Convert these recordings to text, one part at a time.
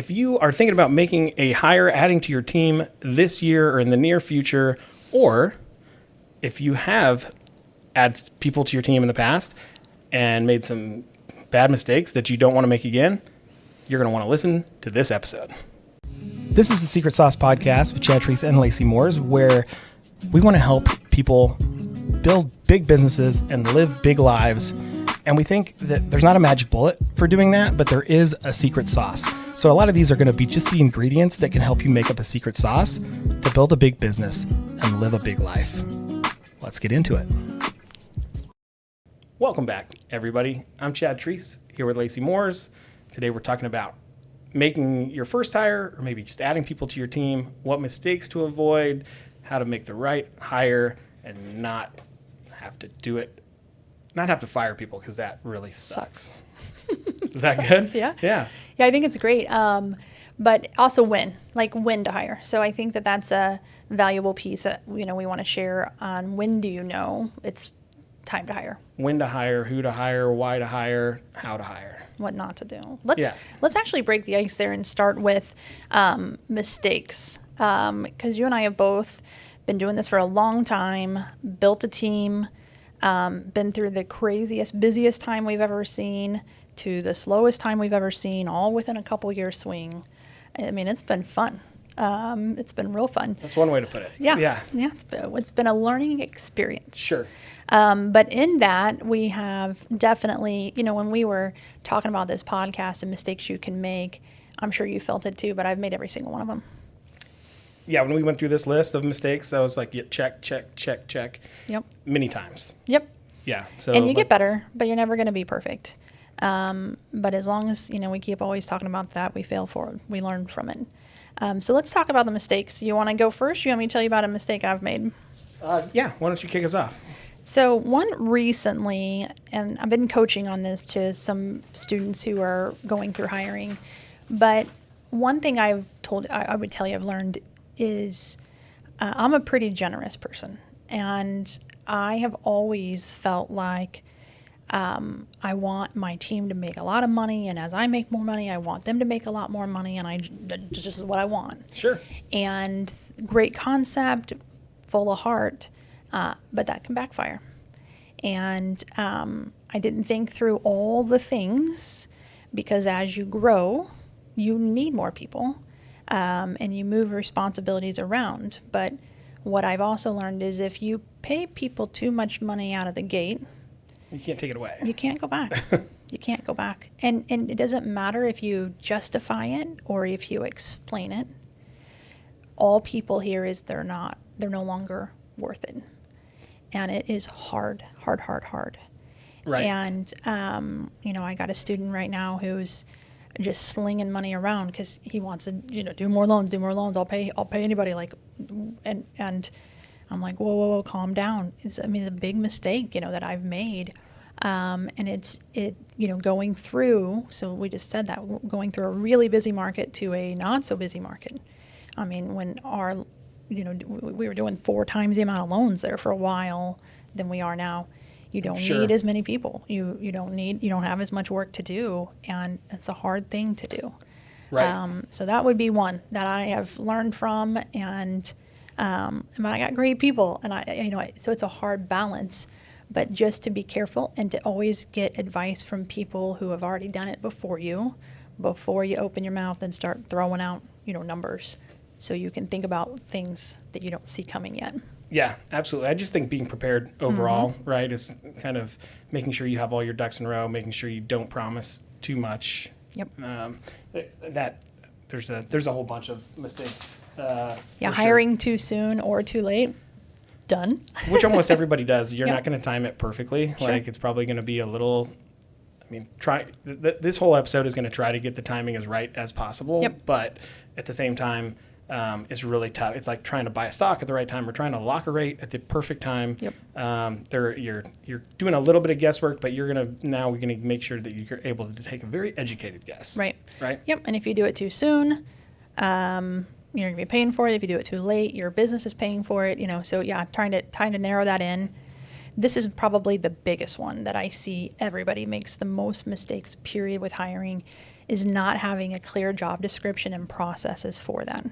If you are thinking about making a hire, adding to your team this year or in the near future, or if you have added people to your team in the past and made some bad mistakes that you don't want to make again, you're going to want to listen to this episode. This is the Secret Sauce Podcast with Chad Treese and Lacey Moores, where we want to help people build big businesses and live big lives. And we think that there's not a magic bullet for doing that, but there is a secret sauce. So a lot of these are going to be just the ingredients that can help you make up a secret sauce to build a big business and live a big life. Let's get into it. Welcome back, everybody. I'm Chad Treese here with Lacey Moores. Today we're talking about making your first hire or maybe just adding people to your team, what mistakes to avoid, how to make the right hire and not have to do it, not have to fire people because that really sucks. Is that good? Yeah. Yeah, I think it's great. But also when to hire. So I think that that's a valuable piece that, we want to share on when do you know it's time to hire. When to hire, who to hire, why to hire, how to hire. What not to do. Let's actually break the ice there and start with mistakes. Because you and I have both been doing this for a long time, built a team, been through the craziest, busiest time we've ever seen to the slowest time we've ever seen, all within a couple year swing. I mean, it's been fun. It's been real fun. That's one way to put it. Yeah. It's been a learning experience. Sure. But in that, we have definitely, when we were talking about this podcast and mistakes you can make, I'm sure you felt it too, but I've made every single one of them. Yeah, when we went through this list of mistakes, I was like, yeah, check. Yep. Many times. Yep. Yeah. So and you get better, but you're never going to be perfect. But as long as, we keep always talking about that, we fail forward. We learn from it. So let's talk about the mistakes. You want to go first? You want me to tell you about a mistake I've made? Yeah. Why don't you kick us off? So one recently, and I've been coaching on this to some students who are going through hiring, but one thing I would tell you I've learned is I'm a pretty generous person, and I have always felt like I want my team to make a lot of money, and as I make more money, I want them to make a lot more money, and that's just what I want. Sure. And great concept, full of heart, but that can backfire. And I didn't think through all the things, because as you grow, you need more people, and you move responsibilities around. But what I've also learned is if you pay people too much money out of the gate, you can't take it away. You can't go back. You can't go back. And it doesn't matter if you justify it or if you explain it. All people hear is they're no longer worth it. And it is hard. Right. And, I got a student right now who's just slinging money around because he wants to, do more loans. I'll pay anybody, and I'm like, whoa, calm down. It's a big mistake, that I've made. And it's going through, so we just said that, going through a really busy market to a not so busy market. When our, we were doing 4 times the amount of loans there for a while than we are now. You don't need as many people. You don't have as much work to do, and it's a hard thing to do. Right. So that would be one that I have learned from, and I got great people, and so it's a hard balance, but just to be careful and to always get advice from people who have already done it before you open your mouth and start throwing out, numbers, so you can think about things that you don't see coming yet. Yeah, absolutely. I just think being prepared overall, right, is kind of making sure you have all your ducks in a row, making sure you don't promise too much. Yep. That there's a whole bunch of mistakes. Hiring too soon or too late, done. Which almost everybody does. You're Yep. not going to time it perfectly. Sure. Like, it's probably going to be a little. This whole episode is going to try to get the timing as right as possible. Yep. But at the same time, it's really tough. It's like trying to buy a stock at the right time or trying to lock a rate at the perfect time. Yep. You're doing a little bit of guesswork, but we're going to make sure that you're able to take a very educated guess. Right. Right. Yep. And if you do it too soon, you're going to be paying for it. If you do it too late, your business is paying for it. So yeah, trying to narrow that in. this is probably the biggest one that I see everybody makes the most mistakes, period, with hiring, is not having a clear job description and processes for that.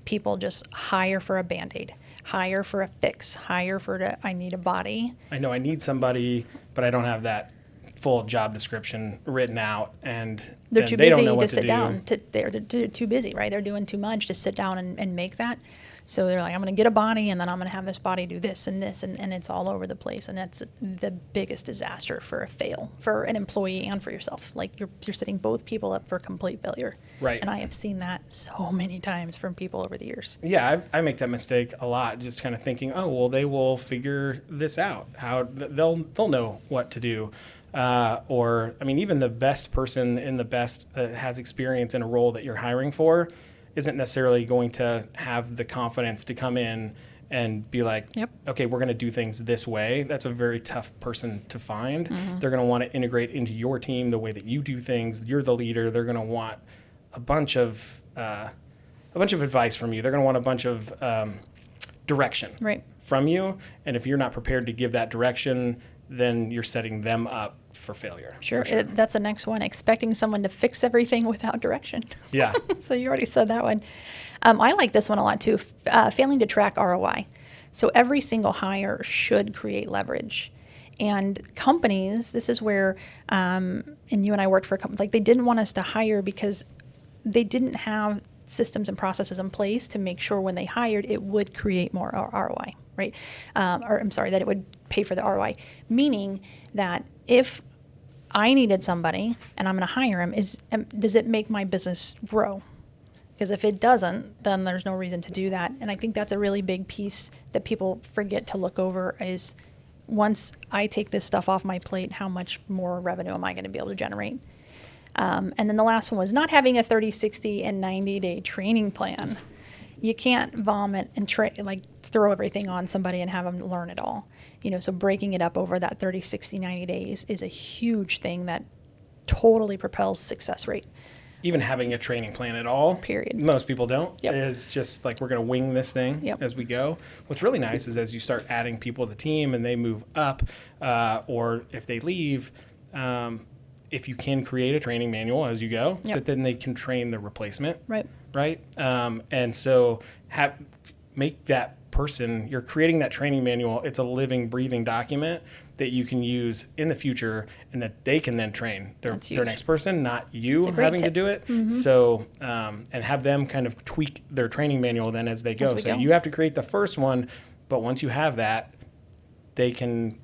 People just hire for a Band-Aid, hire for a fix, hire for I need a body. I know I need somebody, but I don't have that full job description written out, and They're too they don't busy know what to to sit do. down. They're too busy, right? They're doing too much to sit down and make that. So they're like, I'm going to get a body, and then I'm going to have this body do this and this, and it's all over the place. And that's the biggest disaster for a fail, for an employee and for yourself. Like you're setting both people up for complete failure. Right. And I have seen that so many times from people over the years. Yeah, I make that mistake a lot, just kind of thinking, oh, well, they will figure this out. They'll know what to do. Or, I mean, even the best person in the best has experience in a role that you're hiring for isn't necessarily going to have the confidence to come in and be like, Yep. okay, we're going to do things this way. That's a very tough person to find. Mm-hmm. They're going to want to integrate into your team the way that you do things. You're the leader. They're going to want a bunch of advice from you. They're going to want a bunch of direction Right. from you. And if you're not prepared to give that direction, then you're setting them up for failure. Sure. For sure. That's the next one, expecting someone to fix everything without direction. Yeah. So you already said that one. I like this one a lot too, failing to track ROI. So every single hire should create leverage. And companies, this is where, and you and I worked for a company, like they didn't want us to hire because they didn't have systems and processes in place to make sure when they hired, it would create more ROI, right? That it would pay for the ROI. Meaning that if I needed somebody and I'm going to hire him, does it make my business grow? Because if it doesn't, then there's no reason to do that. And I think that's a really big piece that people forget to look over is once I take this stuff off my plate, how much more revenue am I going to be able to generate? And then the last one was not having a 30, 60, and 90-day training plan. You can't vomit and throw everything on somebody and have them learn it all. So breaking it up over that 30, 60, 90 days is a huge thing that totally propels success rate. Even having a training plan at all. Period. Most people don't. Yep. Is just like, we're going to wing this thing as we go. What's really nice is as you start adding people to the team and they move up, or if they leave, if you can create a training manual as you go, that then they can train the replacement. Right. And so make that person, you're creating that training manual. It's a living, breathing document that you can use in the future and that they can then train their next person, not you having to do it. Mm-hmm. So, and have them kind of tweak their training manual then as they go. So you have to create the first one, but once you have that, they can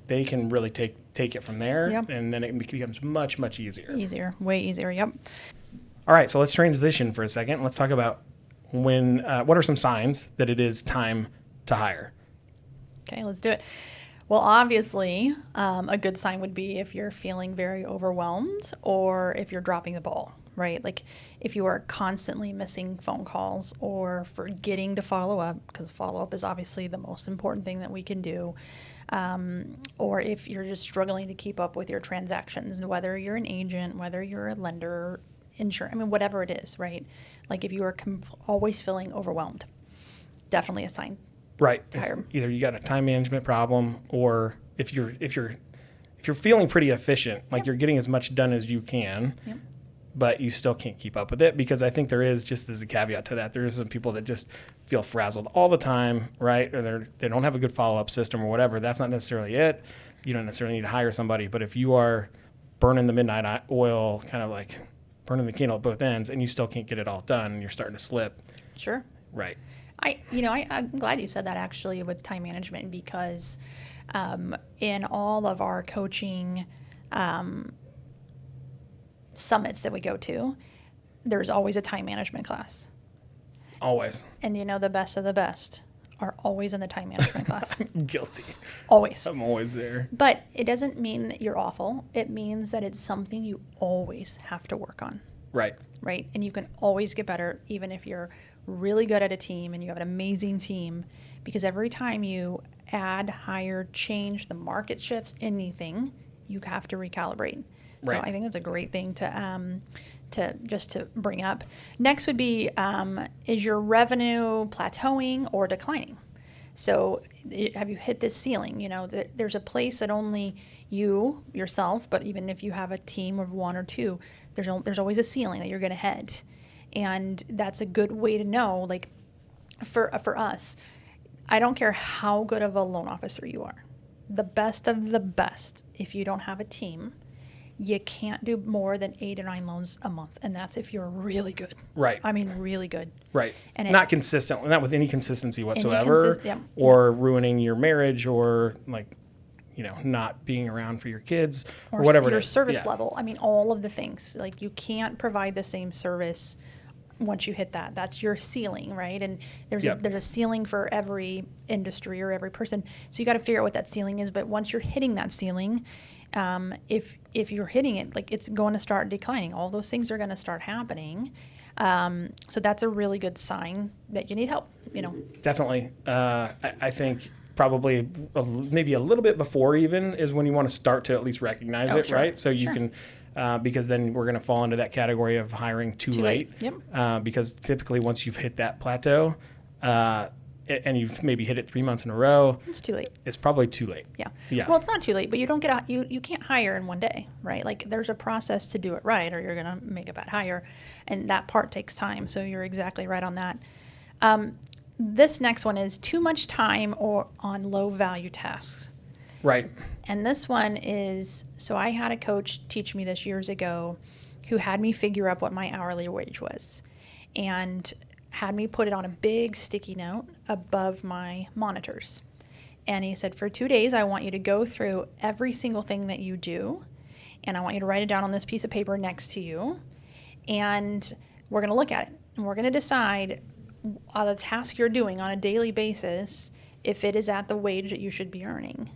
really take it from there. Yep. And then it becomes much, much easier. Way easier. Yep. All right, so let's transition for a second. Let's talk about what are some signs that it is time to hire? Okay, let's do it. Well, obviously, a good sign would be if you're feeling very overwhelmed or if you're dropping the ball, right? Like if you are constantly missing phone calls or forgetting to follow up, because follow-up is obviously the most important thing that we can do. Or if you're just struggling to keep up with your transactions, whether you're an agent, whether you're a lender, insurance, whatever it is, right? Like if you are always feeling overwhelmed, definitely a sign. Right. Either you got a time management problem, or if you're feeling pretty efficient, like you're getting as much done as you can, but you still can't keep up with it. Because I think there is, just as a caveat to that, there is some people that just feel frazzled all the time, right? Or they don't have a good follow-up system or whatever. That's not necessarily it. You don't necessarily need to hire somebody. But if you are burning the midnight oil, kind of like burning the candle at both ends, and you still can't get it all done, and you're starting to slip. Sure. Right. I'm glad you said that actually with time management, because in all of our coaching summits that we go to, there's always a time management class. Always. And the best of the best are always in the time management class. I'm guilty. Always. I'm always there. But it doesn't mean that you're awful. It means that it's something you always have to work on. Right. Right. And you can always get better, even if you're really good at a team and you have an amazing team, because every time you add, hire, change, the market shifts, anything, you have to recalibrate. Right. So I think that's a great thing to bring up. Next would be, is your revenue plateauing or declining? So have you hit this ceiling? There's a place that only you, yourself, but even if you have a team of one or two, there's always a ceiling that you're going to hit. And that's a good way to know, like for us, I don't care how good of a loan officer you are, the best of the best, if you don't have a team, you can't do more than 8 or 9 loans a month. And that's if you're really good. Right. I mean, really good. Right. And not consistent, not with any consistency whatsoever, or ruining your marriage, or like, not being around for your kids or whatever. Your service level. I mean, all of the things. Like, you can't provide the same service once you hit that. That's your ceiling, right? And there's a ceiling for every industry or every person. So you got to figure out what that ceiling is. But once you're hitting that ceiling, if you're hitting it, like, it's going to start declining. All those things are going to start happening. So that's a really good sign that you need help. Definitely. I think probably maybe a little bit before even is when you want to start to at least recognize it, sure. Right? So you can. Because then we're going to fall into that category of hiring too late. Yep. Because typically once you've hit that plateau, and you've maybe hit it 3 months in a row, it's too late. It's probably too late. Yeah. Well, it's not too late, but you don't get you can't hire in one day, right? Like, there's a process to do it right, or you're going to make a bad hire, and that part takes time. So you're exactly right on that. This next one is too much time on low value tasks. Right. And this one is, so I had a coach teach me this years ago who had me figure out what my hourly wage was and had me put it on a big sticky note above my monitors. And he said, for 2 days, I want you to go through every single thing that you do, and I want you to write it down on this piece of paper next to you, and we're going to look at it, and we're going to decide the task you're doing on a daily basis if it is at the wage that you should be earning.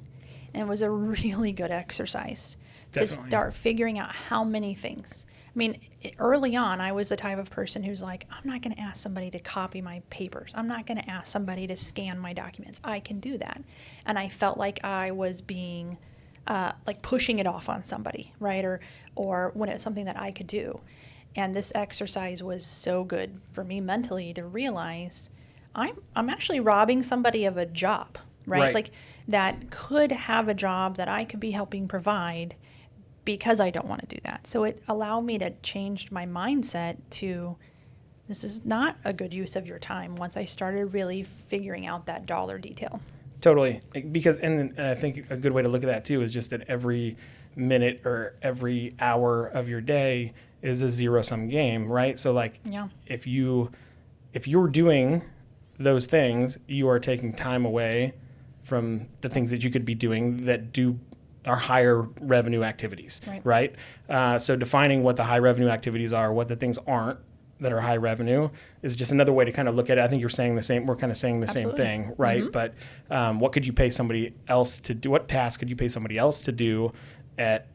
And it was a really good exercise. Definitely. To start figuring out how many things. I mean, early on, I was the type of person who's like, I'm not going to ask somebody to copy my papers. I'm not going to ask somebody to scan my documents. I can do that. And I felt like I was being, like, pushing it off on somebody, right? Or when it was something that I could do. And this exercise was so good for me mentally to realize I'm actually robbing somebody of a job. Right? Like, that could have a job that I could be helping provide because I don't want to do that. So it allowed me to change my mindset to, this is not a good use of your time, once I started really figuring out that dollar detail. Totally. Because, and I think a good way to look at that too is just that every minute or every hour of your day is a zero-sum game, right? So, like, if you're doing those things, you are taking time away from the things that you could be doing that are higher revenue activities, right? So defining what the high revenue activities are, what the things aren't that are high revenue, is just another way to kind of look at it. I think you're saying we're kind of saying the Absolutely. Same thing, right? Mm-hmm. But what could you pay somebody else to do? What task could you pay somebody else to do at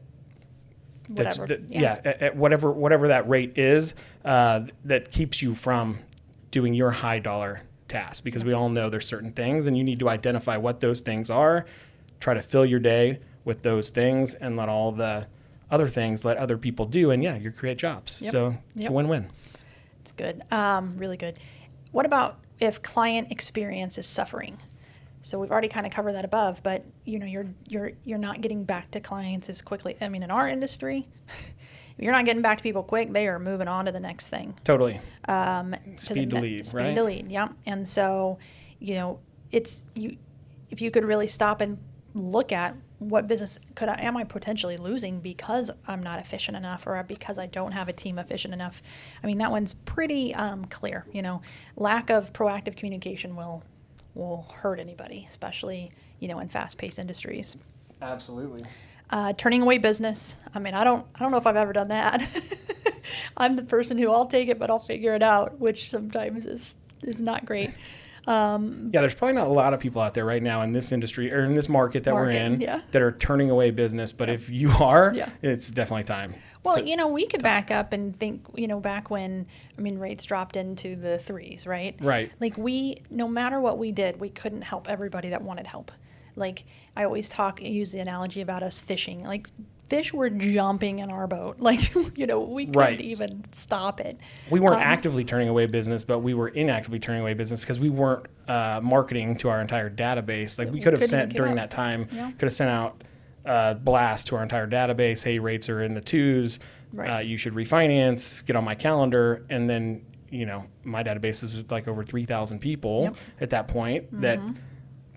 at whatever that rate is, that keeps you from doing your high dollar task, because we all know there's certain things and you need to identify what those things are, try to fill your day with those things, and let all the other things let other people do, and you create jobs. So it's a win-win. It's good. Really good. What about if client experience is suffering? So we've already kind of covered that above, but you're not getting back to clients as quickly. I mean, in our industry, if you're not getting back to people quick, they are moving on to the next thing. Totally. Speed to lead, right? Speed to lead, yeah. And so, if you could really stop and look at what business am I potentially losing because I'm not efficient enough, or because I don't have a team efficient enough. I mean, that one's pretty clear. Lack of proactive communication will hurt anybody, especially in fast-paced industries. Absolutely. Turning away business. I mean, I don't know if I've ever done that. I'm the person who, I'll take it, but I'll figure it out, which sometimes is not great. There's probably not a lot of people out there right now in this industry or in this market that we're in that are turning away business. But if you are, it's definitely time. Well, we could back up and think, back when, rates dropped into the 3s, right? Right. Like, no matter what we did, we couldn't help everybody that wanted help. Like, I always use the analogy about us fishing. Like, fish were jumping in our boat. Like, we couldn't Right. even stop it. We weren't actively turning away business, but we were inactively turning away business because we weren't marketing to our entire database. Like we could have couldn't sent keep during up. that time, Yeah. could have sent out blast to our entire database. Hey, rates are in the twos. Right. You should refinance. Get on my calendar. And then my database is like over 3,000 people Yep. at that point. That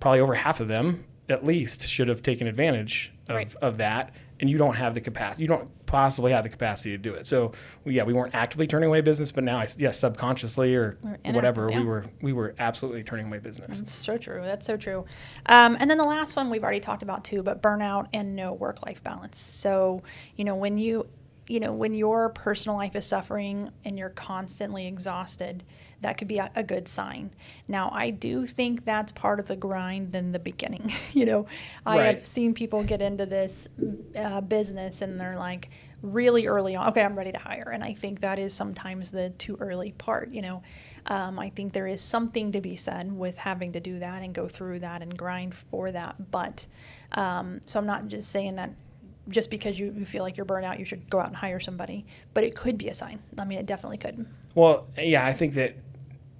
probably over half of them at least should have taken advantage of that. And you don't have the capacity. You don't possibly have the capacity to do it. So we weren't actively turning away business, but now subconsciously or whatever, we were absolutely turning away business. That's so true. That's so true. And then the last one we've already talked about too, but burnout and no work-life balance. So, when when your personal life is suffering and you're constantly exhausted, that could be a good sign. Now, I do think that's part of the grind in the beginning. I Right. have seen people get into this business and they're like really early on, okay, I'm ready to hire. And I think that is sometimes the too early part. I think there is something to be said with having to do that and go through that and grind for that. But so I'm not just saying that just because you feel like you're burnt out, you should go out and hire somebody. But it could be a sign. I mean, it definitely could. Well, yeah, I think that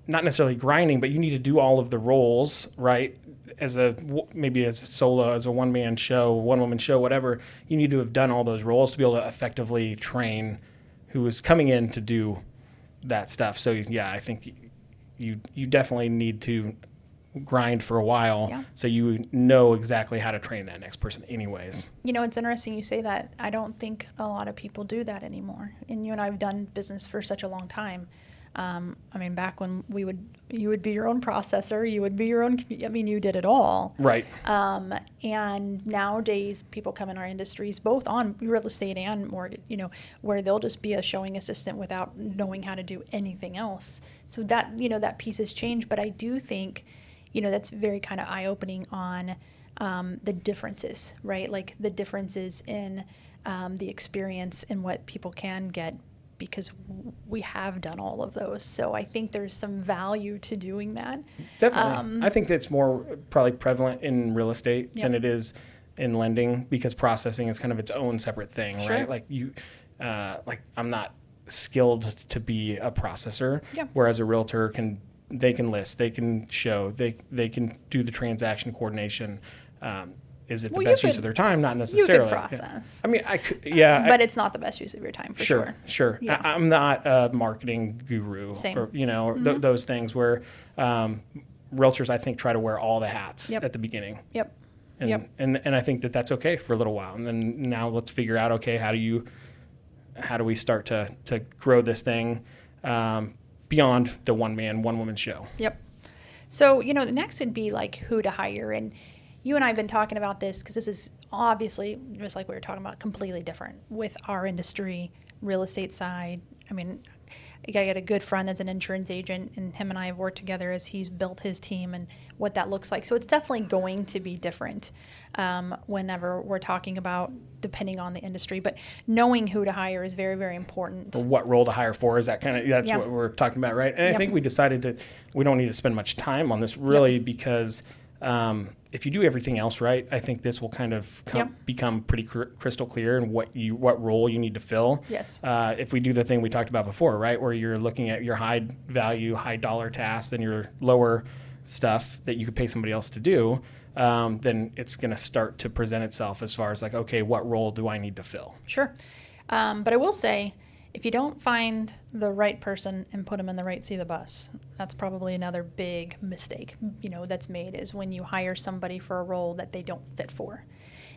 not necessarily grinding, but you need to do all of the roles, right? Maybe as a solo, as a one-man show, one-woman show, whatever, you need to have done all those roles to be able to effectively train who is coming in to do that stuff. So, yeah, I think you definitely need to grind for a while so you know exactly how to train that next person anyways. It's interesting you say that. I don't think a lot of people do that anymore. And you and I have done business for such a long time. Back when you would be your own processor, you would be your own, you did it all. Right. And nowadays people come in our industries, both on real estate and mortgage, where they'll just be a showing assistant without knowing how to do anything else. So that, that piece has changed. But I do think, that's very kind of eye-opening on the differences, right? Like the differences in the experience and what people can get, because we have done all of those. So I think there's some value to doing that. Definitely. I think that's more probably prevalent in real estate than it is in lending, because processing is kind of its own separate thing, Sure. right? Like I'm not skilled to be a processor, whereas a realtor they can list, they can show, they can do the transaction coordination. Is it the best use of their time? Not necessarily. You could process. I mean, I could, but it's not the best use of your time for sure. Sure. Yeah. I'm not a marketing guru. Same. Or, those things where realtors, I think, try to wear all the hats at the beginning. Yep. And I think that that's okay for a little while. And then now let's figure out, okay, how do we start to grow this thing beyond the one-man, one-woman show? Yep. So, the next would be like who to hire. And you and I have been talking about this because this is obviously, just like we were talking about, completely different with our industry, real estate side. I mean, I got a good friend that's an insurance agent, and him and I have worked together as he's built his team and what that looks like. So it's definitely going to be different whenever we're talking about, depending on the industry. But knowing who to hire is very, very important. Or what role to hire for, is that's what we're talking about, right? And I think we decided we don't need to spend much time on this really because if you do everything else right, I think this will kind of become pretty crystal clear in what role you need to fill. Yes. If we do the thing we talked about before, right, where you're looking at your high value, high dollar tasks and your lower stuff that you could pay somebody else to do, then it's going to start to present itself as far as like, okay, what role do I need to fill? Sure. But I will say, if you don't find the right person and put them in the right seat of the bus, that's probably another big mistake, that's made, is when you hire somebody for a role that they don't fit for.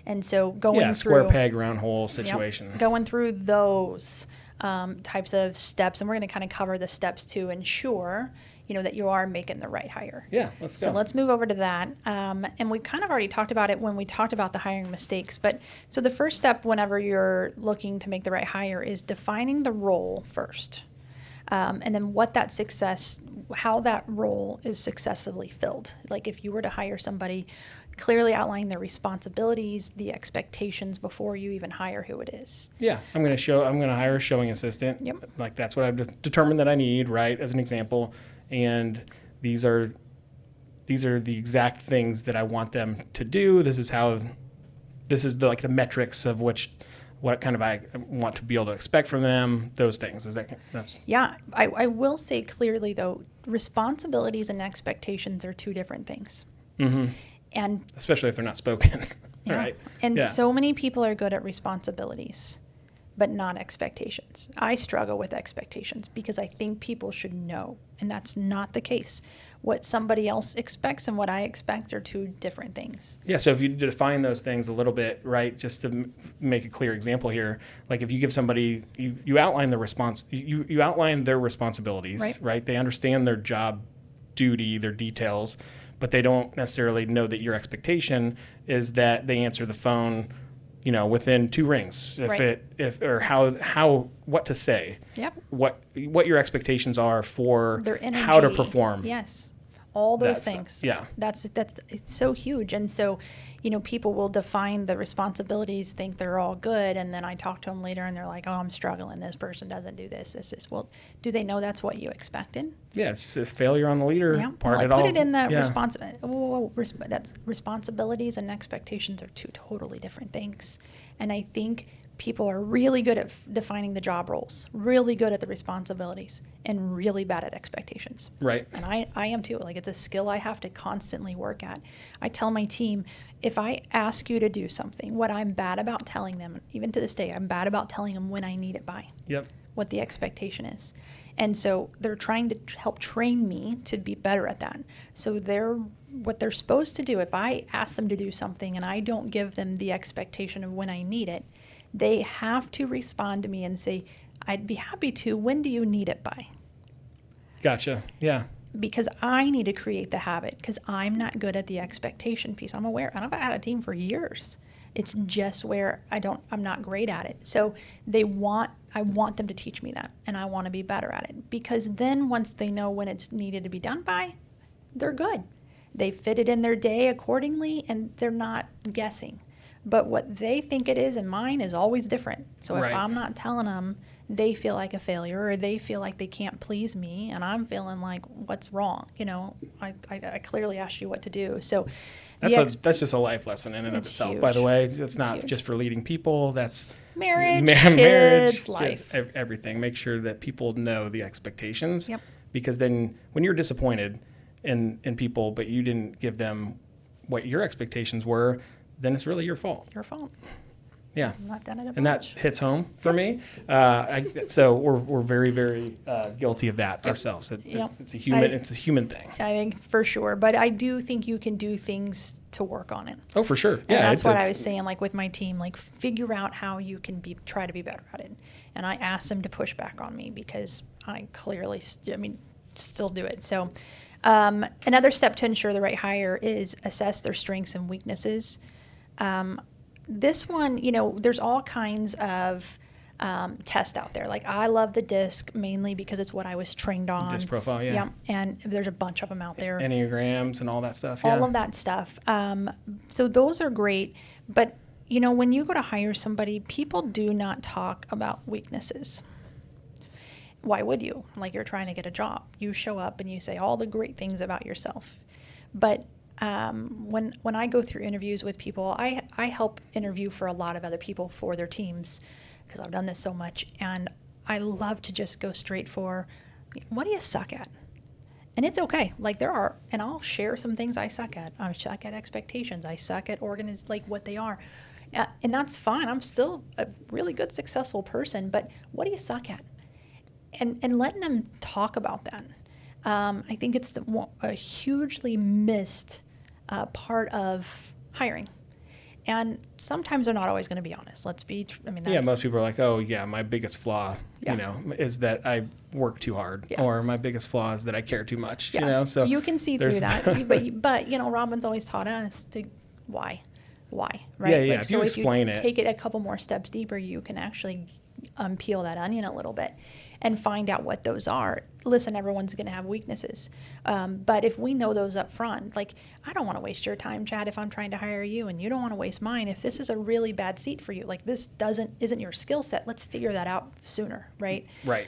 And so going through square peg, round hole situation. Going through those types of steps, and we're going to kind of cover the steps to ensure that you are making the right hire. Yeah, let's go. So let's move over to that. And we kind of already talked about it when we talked about the hiring mistakes. But so the first step whenever you're looking to make the right hire is defining the role first. And then how that role is successfully filled. Like if you were to hire somebody, clearly outline their responsibilities, the expectations before you even hire who it is. Yeah, I'm going to hire a showing assistant. Yep. Like that's what I've determined that I need, right, as an example. And these are the exact things that I want them to do. This is the metrics of which what kind of I want to be able to expect from them, those things. Yeah, I will say clearly though, responsibilities and expectations are two different things. Mm-hmm. And especially if they're not spoken, yeah. right? And Yeah. so many people are good at responsibilities, but not expectations. I struggle with expectations because I think people should know, and that's not the case. What somebody else expects and what I expect are two different things. Yeah, so if you define those things a little bit, right, just to make a clear example here, like if you give somebody, you outline the response, you outline their responsibilities, right? They understand their job duty, their details, but they don't necessarily know that your expectation is that they answer the phone, within 2 rings, what to say, what your expectations are for their energy, how to perform. Yes, all those things. Stuff. Yeah, that's it's so huge, and so people will define the responsibilities, think they're all good, and then I talk to them later, and they're like, "Oh, I'm struggling. This person doesn't do this. This is." Well, do they know that's what you expected? Yeah, it's just a failure on the leader part. Well, I put it in the that's responsibilities and expectations are two totally different things, and I think people are really good at defining the job roles, really good at the responsibilities, and really bad at expectations. Right. And I am too. Like, it's a skill I have to constantly work at. I tell my team, if I ask you to do something, what I'm bad about telling them, even to this day, I'm bad about telling them when I need it by. Yep. What the expectation is. And so they're trying to help train me to be better at that. So what they're supposed to do, if I ask them to do something and I don't give them the expectation of when I need it, they have to respond to me and say, I'd be happy to. When do you need it by? Gotcha. Yeah. Because I need to create the habit, because I'm not good at the expectation piece. I'm aware, and I've had a team for years. It's just where I'm not great at it. So I want them to teach me that, and I want to be better at it, because then once they know when it's needed to be done by, they're good. They fit it in their day accordingly, and they're not guessing. But what they think it is and mine is always different. So if I'm not telling them, they feel like a failure, or they feel like they can't please me, and I'm feeling like, what's wrong? I clearly asked you what to do. So that's just a life lesson in and of itself, huge. By the way. It's not just for leading people. That's marriage, kids, life. Everything. Make sure that people know the expectations. Yep. Because then when you're disappointed in people, but you didn't give them what your expectations were, then it's really your fault. Your fault. Yeah. I've done it a and bunch. That hits home for me. So we're very, very guilty of that ourselves. It's a human thing. I think for sure. But I do think you can do things to work on it. Oh, for sure. Yeah. And that's what I was saying, like with my team, like figure out how you can try to be better at it. And I asked them to push back on me because I clearly, still do it. So another step to ensure the right hire is assess their strengths and weaknesses. This one, there's all kinds of tests out there. Like, I love the DISC mainly because it's what I was trained on. DISC profile, yeah. Yeah, and there's a bunch of them out there. Enneagrams and all that stuff. All of that stuff. So those are great. But, when you go to hire somebody, people do not talk about weaknesses. Why would you? Like, you're trying to get a job. You show up and you say all the great things about yourself. But when I go through interviews with people, I help interview for a lot of other people for their teams because I've done this so much, and I love to just go straight for, what do you suck at? And it's okay. Like, and I'll share some things I suck at. I suck at expectations. I suck at what they are. And that's fine. I'm still a really good, successful person, but what do you suck at? And letting them talk about that. I think it's a hugely missed part of hiring. And sometimes they're not always going to be honest. Most people are like, oh, yeah, my biggest flaw, is that I work too hard. Yeah. Or my biggest flaw is that I care too much, So you can see through that. but Robin's always taught us to why, right? Yeah, if you explain it. Take it a couple more steps deeper, you can actually peel that onion a little bit and find out what those are. Listen, everyone's going to have weaknesses. But if we know those up front, like, I don't want to waste your time, Chad, if I'm trying to hire you, and you don't want to waste mine. If this is a really bad seat for you, like, this isn't your skill set, let's figure that out sooner, right? Right.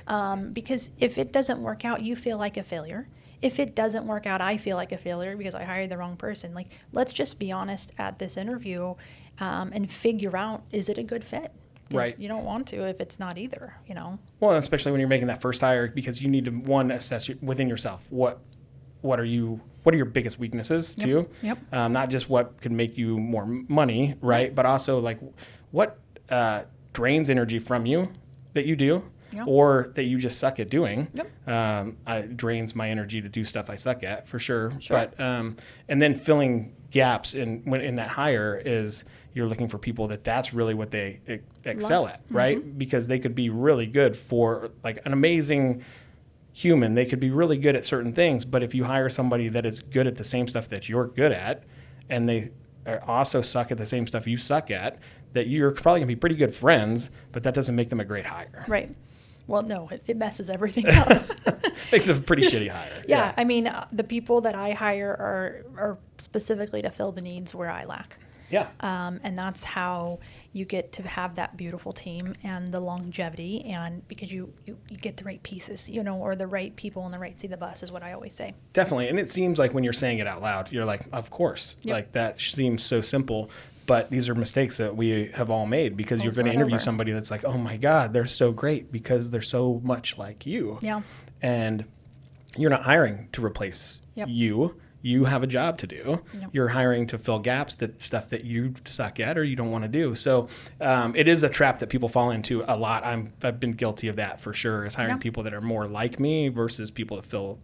Because if it doesn't work out, you feel like a failure. If it doesn't work out, I feel like a failure because I hired the wrong person. Like, let's just be honest at this interview and figure out, is it a good fit? Right. You don't want to if it's not either, you know. Well, especially when you're making that first hire, because you need to, one, assess within yourself what are your biggest weaknesses too. Yep. Not just what could make you more money, right? But also like what drains energy from you that you do. Yep. Or that you just suck at doing. Yep. It drains my energy to do stuff I suck at, for sure. But and then filling gaps in that hire is you're looking for people that's really what they excel at, right? Mm-hmm. Because they could be really good for like an amazing human. They could be really good at certain things, but if you hire somebody that is good at the same stuff that you're good at, and they also suck at the same stuff you suck at, that you're probably gonna be pretty good friends, but that doesn't make them a great hire. Right. Well, no, it messes everything up. Makes it a pretty shitty hire. Yeah, I mean, the people that I hire are specifically to fill the needs where I lack. Yeah. And that's how you get to have that beautiful team and the longevity, and because you get the right pieces, you know, or the right people in the right seat of the bus is what I always say. Definitely. And it seems like when you're saying it out loud, you're like, of course. Yep. Like that seems so simple. But these are mistakes that we have all made, because you're going to interview somebody that's like, oh my God, they're so great because they're so much like you. Yeah. And you're not hiring to replace you. You have a job to do. Yep. You're hiring to fill gaps, that stuff that you suck at or you don't want to do. So it is a trap that people fall into a lot. I've been guilty of that for sure, is hiring people that are more like me versus people to fill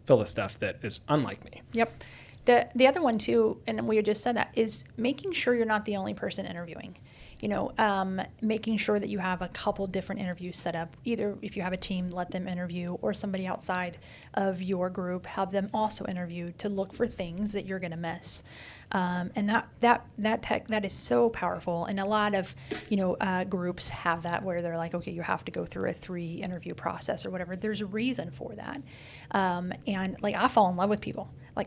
the stuff that is unlike me. Yep. The other one too, and we just said that, is making sure you're not the only person interviewing. You know, making sure that you have a couple different interviews set up. Either if you have a team, let them interview, or somebody outside of your group, have them also interview to look for things that you're going to miss. And that is so powerful. And a lot of, groups have that where they're like, okay, you have to go through a 3 interview process or whatever. There's a reason for that. And like, I fall in love with people. I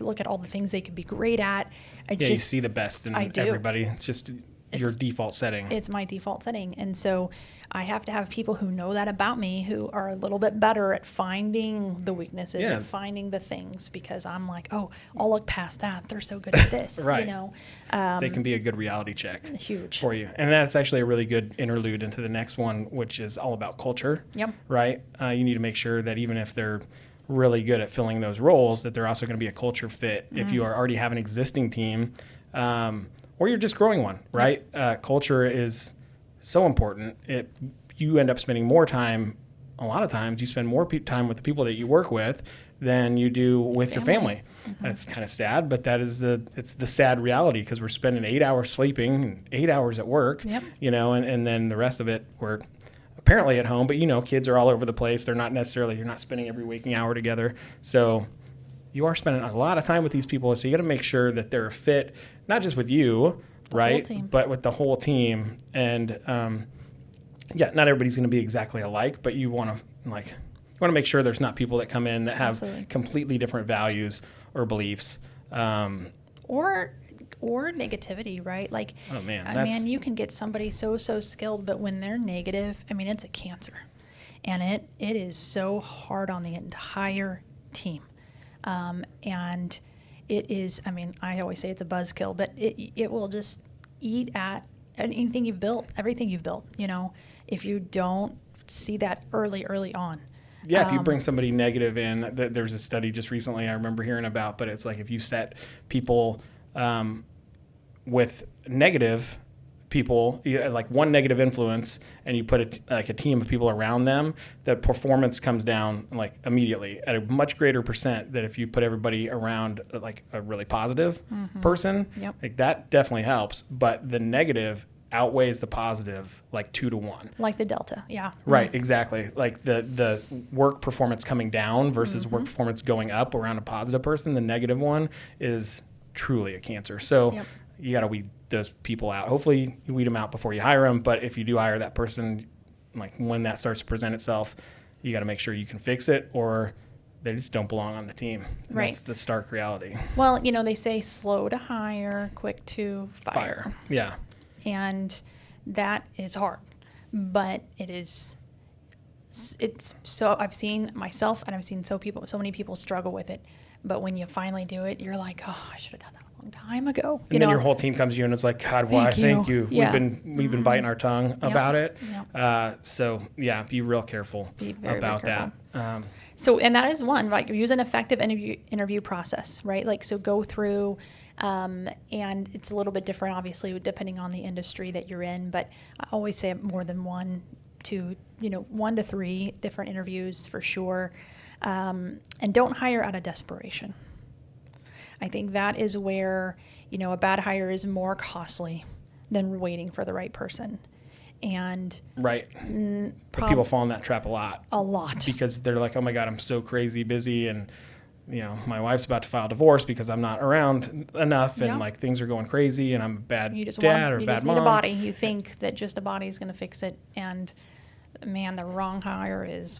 look at all the things they could be great at. You see the best in everybody. It's just your default setting. It's my default setting. And so I have to have people who know that about me, who are a little bit better at finding the weaknesses and finding the things, because I'm like, oh, I'll look past that. They're so good at this. Right. You know, they can be a good reality check. Huge. For you. And that's actually a really good interlude into the next one, which is all about culture. Yep. Right. You need to make sure that even if they're really good at filling those roles, that they're also going to be a culture fit. If you already have an existing team, or you're just growing one, right? Culture is so important. You end up spending more time. A lot of times, you spend more time with the people that you work with than you do with your family. Mm-hmm. That's kind of sad, but it's the sad reality, because we're spending 8 hours sleeping and 8 hours at work. Yep. And then the rest of it we're apparently at home, but kids are all over the place. You're not spending every waking hour together. So you are spending a lot of time with these people. So you got to make sure that they're a fit, not just with you, right? But with the whole team. And not everybody's going to be exactly alike, but you want to make sure there's not people that come in that have completely different values or beliefs. Or negativity, right? Like, oh man, you can get somebody so skilled, but when they're negative, it's a cancer, and it is so hard on the entire team, and it is. I always say it's a buzzkill, but it will just eat at anything you've built, everything you've built. If you don't see that early on. Yeah, if you bring somebody negative in, there's a study just recently I remember hearing about, but it's like if you set people with negative people, like one negative influence, and you put a team of people around them, the performance comes down like immediately at a much greater percent than if you put everybody around like a really positive person. Yep. Like that definitely helps, but the negative outweighs the positive like 2 to 1. Like the delta, yeah. Right, exactly. Like the work performance coming down versus work performance going up around a positive person, the negative one is truly a cancer. So you got to weed those people out. Hopefully you weed them out before you hire them. But if you do hire that person, like when that starts to present itself, you got to make sure you can fix it, or they just don't belong on the team. Right. That's the stark reality. Well, they say slow to hire, quick to fire. Yeah. And that is hard, but it's so I've seen myself, and I've seen so many people struggle with it. But when you finally do it, you're like, oh, I should have done that long time ago. And then your whole team comes to you and it's like, God, why? Thank you. Yeah. We've been biting our tongue about it. Yep. So yeah, be real careful about that. So, and that is one, right? Use an effective interview process, right? Like, so go through, and it's a little bit different, obviously, depending on the industry that you're in, but I always say more than 1 to 3 different interviews for sure. And don't hire out of desperation. I think that is where, a bad hire is more costly than waiting for the right person. And right. But people fall in that trap a lot. Because they're like, oh my God, I'm so crazy busy. And, my wife's about to file divorce because I'm not around enough. And like things are going crazy and I'm a bad dad or a bad mom. You just need a body. You think that just a body is going to fix it. And man, the wrong hire is.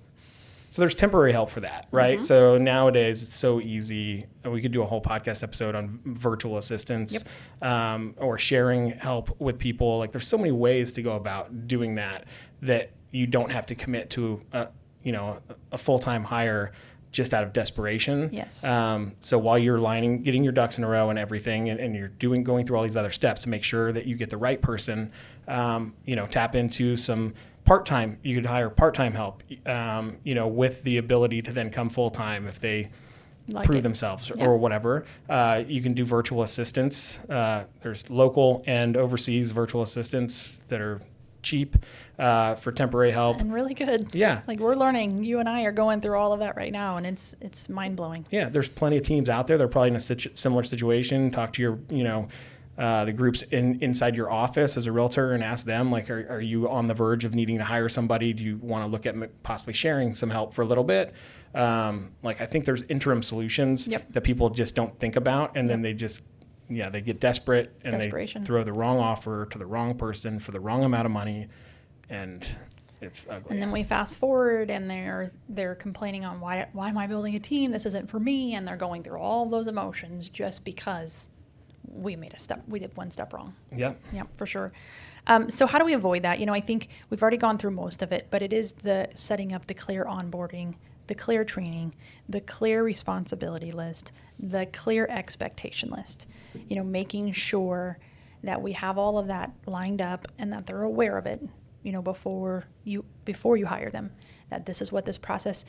So there's temporary help for that, right? Mm-hmm. So nowadays it's so easy. We could do a whole podcast episode on virtual assistants, or sharing help with people. Like there's so many ways to go about doing that you don't have to commit to a full-time hire just out of desperation. Yes. So while you're getting your ducks in a row and everything, and you're going through all these other steps to make sure that you get the right person, tap into some part-time. You could hire part-time help, with the ability to then come full-time if they prove themselves or whatever. You can do virtual assistants. There's local and overseas virtual assistants that are cheap for temporary help. And really good. Yeah. Like we're learning, you and I are going through all of that right now, and it's mind-blowing. Yeah, there's plenty of teams out there. They're probably in a similar situation. Talk to your, the groups inside your office as a realtor and ask them, like, are you on the verge of needing to hire somebody? Do you want to look at possibly sharing some help for a little bit? I think there's interim solutions that people just don't think about, and then they just they get desperate and they throw the wrong offer to the wrong person for the wrong amount of money, and it's ugly. And then we fast forward, and they're complaining on why am I building a team? This isn't for me, and they're going through all those emotions just because we did one step wrong. Yeah, for sure. So how do we avoid that? I think we've already gone through most of it, but it is the setting up the clear onboarding, the clear training, the clear responsibility list, the clear expectation list, making sure that we have all of that lined up and that they're aware of it, before you hire them, that this is what this process,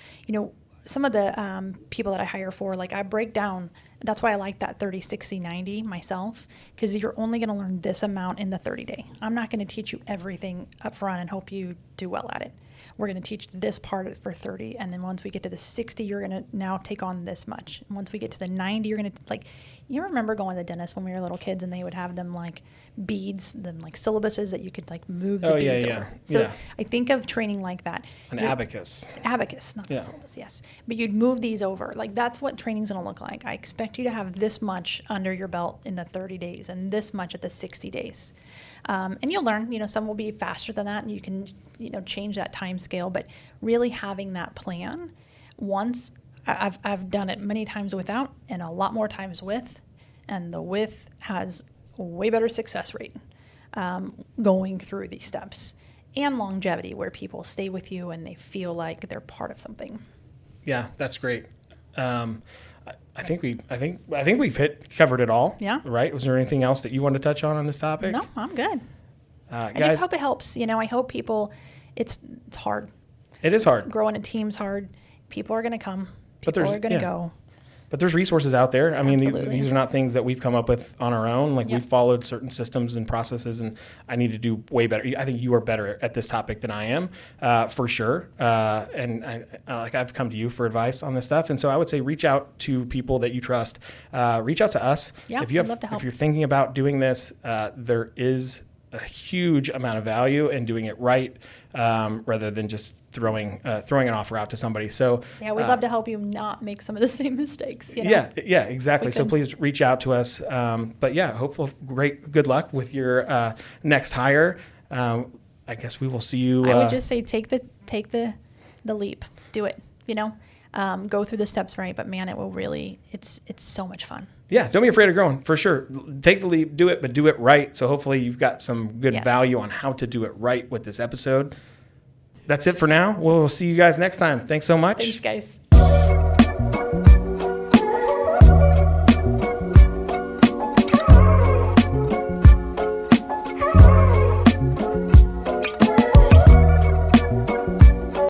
some of the people that I hire for, like I break down, that's why I like that 30, 60, 90 myself, because you're only going to learn this amount in the 30-day. I'm not going to teach you everything up front and hope you do well at it. We're going to teach this part for 30, and then once we get to the 60, you're going to now take on this much. And once we get to the 90, you're going to, you remember going to the dentist when we were little kids and they would have them beads, syllabuses that you could move the beads over. So I think of training like that. An abacus. Abacus, not the syllabus, yes. But you'd move these over. That's what training's going to look like. I expect you to have this much under your belt in the 30 days and this much at the 60 days. And you'll learn, some will be faster than that, and you can, change that time scale. But really having that plan, once I've done it many times without and a lot more times with, and the with has a way better success rate going through these steps, and longevity where people stay with you and they feel like they're part of something. Yeah, that's great. I think we've covered it all. Yeah. Right. Was there anything else that you wanted to touch on this topic? No, I'm good. I just hope it helps. I hope people. It's hard. It is hard. Growing a team's hard. People are going to come. People are going to go. But there's resources out there. I mean, these are not things that we've come up with on our own. We've followed certain systems and processes, and I need to do way better. I think you are better at this topic than I am, for sure. And I've come to you for advice on this stuff. And so I would say reach out to people that you trust. Reach out to us. Yeah, if you're thinking about doing this, there is a huge amount of value in doing it right, rather than just throwing an offer out to somebody. So yeah, we'd love to help you not make some of the same mistakes. Yeah, exactly. So please reach out to us. But yeah, good luck with your next hire. I guess we will see you. I would just say take the leap. Do it. Go through the steps right. But man, it will really. It's so much fun. Yeah, don't be afraid of growing, for sure. Take the leap, do it, but do it right. So hopefully you've got some good value on how to do it right with this episode. That's it for now. We'll see you guys next time. Thanks so much. Thanks, guys.